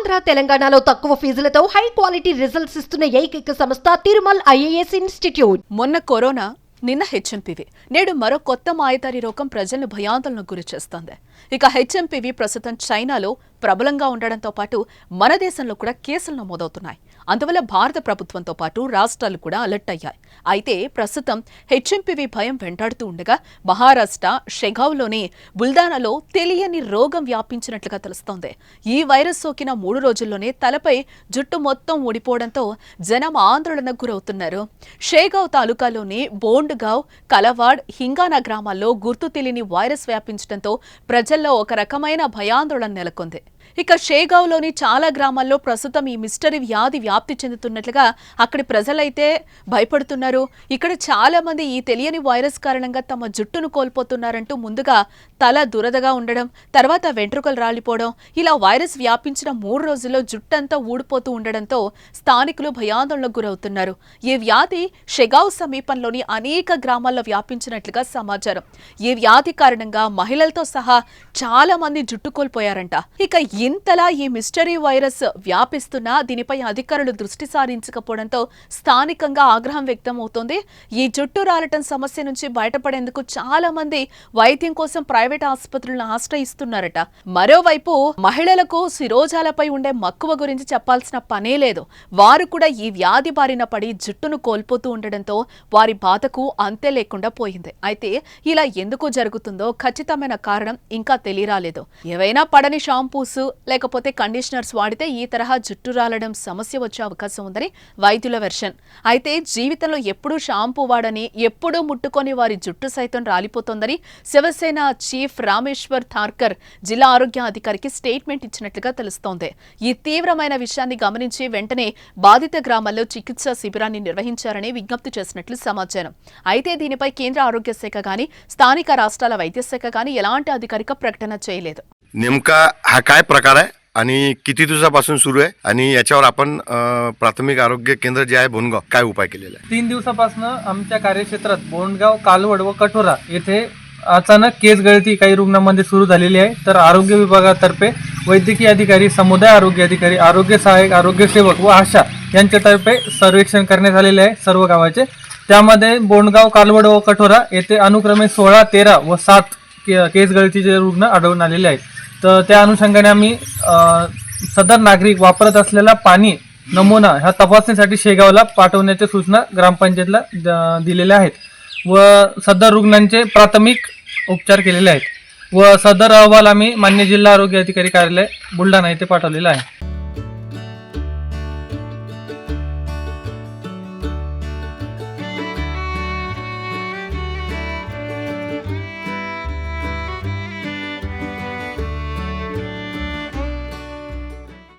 ఆంధ్ర తెలంగాణలో తక్కువ ఫీజులతో high quality results ఇస్తున్న ఏకైక సంస్థ తిరుమల్ ఐఏఎస్ ఇన్స్టిట్యూట్. మొన్న కరోనా, నిన్న హెచ్ఎంపీవీ, నేడు మరో కొత్త మాయదారి రోగం ప్రజలను భయాందోళనకు గురి చేస్తోంది. ఇక హెచ్ఎంపీవీ ప్రస్తుతం చైనాలో ప్రబలంగా ఉండడంతో పాటు మన దేశంలో కూడా కేసులు నమోదవుతున్నాయి. అందువల్ల భారత ప్రభుత్వంతో పాటు రాష్ట్రాలు కూడా అలర్ట్ అయ్యాయి. అయితే ప్రస్తుతం హెచ్ఎంపీవీ భయం వెంటాడుతూ ఉండగా మహారాష్ట్ర షెగావ్లోని బుల్దానాలో తెలియని రోగం వ్యాపించినట్లుగా తెలుస్తోంది. ఈ వైరస్ సోకిన 3 రోజుల్లోనే తలపై జుట్టు మొత్తం ఊడిపోవడంతో జనం ఆందోళనకు గురవుతున్నారు. షేగావ్ తాలూకాలోని బోండ్గావ్, కలవాడ్, హింగానా గ్రామాల్లో గుర్తు తెలియని వైరస్ వ్యాపించడంతో ప్రజల్లో ఒక రకమైన భయాందోళన నెలకొంది. ఇక షేగావ్లోని చాలా గ్రామాల్లో ప్రస్తుతం ఈ మిస్టరీ వ్యాధి వ్యాప్తి చెందుతున్నట్లుగా అక్కడి ప్రజలైతే భయపడుతున్నారు. ఇక్కడ చాలా మంది ఈ తెలియని వైరస్ కారణంగా తమ జుట్టును కోల్పోతున్నారంటూ ముందుగా తల దురదగా ఉండడం, తర్వాత వెంట్రుకలు రాలిపోవడం, ఇలా వైరస్ వ్యాపించిన 3 రోజుల్లో జుట్టంతా ఊడిపోతూ ఉండడంతో స్థానికులు భయాందోళనకు గురవుతున్నారు. ఈ వ్యాధి షెగావ్ సమీపంలోని అనేక గ్రామాల్లో వ్యాపించినట్లుగా సమాచారం. ఈ వ్యాధి కారణంగా మహిళలతో సహా చాలా మంది జుట్టు కోల్పోయారంట. ఇక ఇంతలా ఈ మిస్టరీ వైరస్ వ్యాపిస్తున్నా దీనిపై అధికారులు దృష్టి సారించకపోవడంతో స్థానికంగా ఆగ్రహం వ్యక్తం అవుతోంది. ఈ జుట్టు రాలటం సమస్య నుంచి బయటపడేందుకు చాలా మంది వైద్యం కోసం ప్రైవేట్ ఆసుపత్రులను ఆశ్రయిస్తున్నారట. మరోవైపు మహిళలకు శిరోజాలపై ఉండే మక్కువ గురించి చెప్పాల్సిన పనే లేదు. వారు కూడా ఈ వ్యాధి బారిన పడి జుట్టును కోల్పోతూ ఉండడంతో వారి బాధకు అంతే లేకుండా పోయింది. అయితే ఇలా ఎందుకు జరుగుతుందో ఖచ్చితమైన కారణం ఇంకా తెలియరాలేదు. ఏవైనా పడని షాంపూస్ లేకపోతే కండిషనర్స్ వాడితే ఈ తరహా జుట్టు రాలడం సమస్య వచ్చే అవకాశం ఉందని వైద్యుల వెర్షన్. అయితే జీవితంలో ఎప్పుడూ షాంపూ వాడని, ఎప్పుడూ ముట్టుకొని వారి జుట్టు సైతం రాలిపోతోందని శివసేన చీఫ్ రామేశ్వర్ థార్కర్ జిల్లా ఆరోగ్య అధికారికి స్టేట్మెంట్ ఇచ్చినట్లుగా తెలుస్తోంది. ఈ తీవ్రమైన విషయాన్ని గమనించి వెంటనే బాధిత గ్రామాల్లో చికిత్సా శిబిరాన్ని నిర్వహించారని విజ్ఞప్తి చేసినట్లు సమాచారం. అయితే దీనిపై కేంద్ర ఆరోగ్య శాఖ గాని, స్థానిక రాష్ట్రాల వైద్య శాఖ గాని ఎలాంటి అధికారిక ప్రకటన చేయలేదు. नेमका हा काय प्रकार आहे आणि किती दिवसापासून सुरू आहे आणि याच्यावर आपण प्राथमिक आरोग्य केंद्र जे आहे बोंडगाव काय उपाय केलेला आहे? 3 दिवसापासून आमच्या कार्यक्षेत्रात बोंडगाव, कालवड व कठोरा येथे अचानक केस गळती काही रुग्णांमध्ये सुरू झालेली आहे. तर आरोग्य विभागातर्फे वैद्यकीय अधिकारी, समुदाय आरोग्य अधिकारी, आरोग्य सहाय्यक, आरोग्य सेवक व आशा यांच्यातर्फे सर्वेक्षण करण्यात आलेले आहे सर्व गावाचे. त्यामध्ये बोंडगाव, कालवड व कठोरा येथे अनुक्रमे 16, 13 व 7 केस गळतीचे रुग्ण आढळून आलेले आहेत. तर त्या अनुषंगाने आम्ही सदर नागरिक वापरत असलेला पाणी नमुना ह्या तपासणीसाठी शेगावला पाठवण्याच्या सूचना ग्रामपंचायतला दिलेल्या आहेत व सदर रुग्णांचे प्राथमिक उपचार केलेले आहेत व सदर अहवाल आम्ही मान्य जिल्हा आरोग्य अधिकारी कार्यालय बुलढाणा येथे पाठवलेला आहे.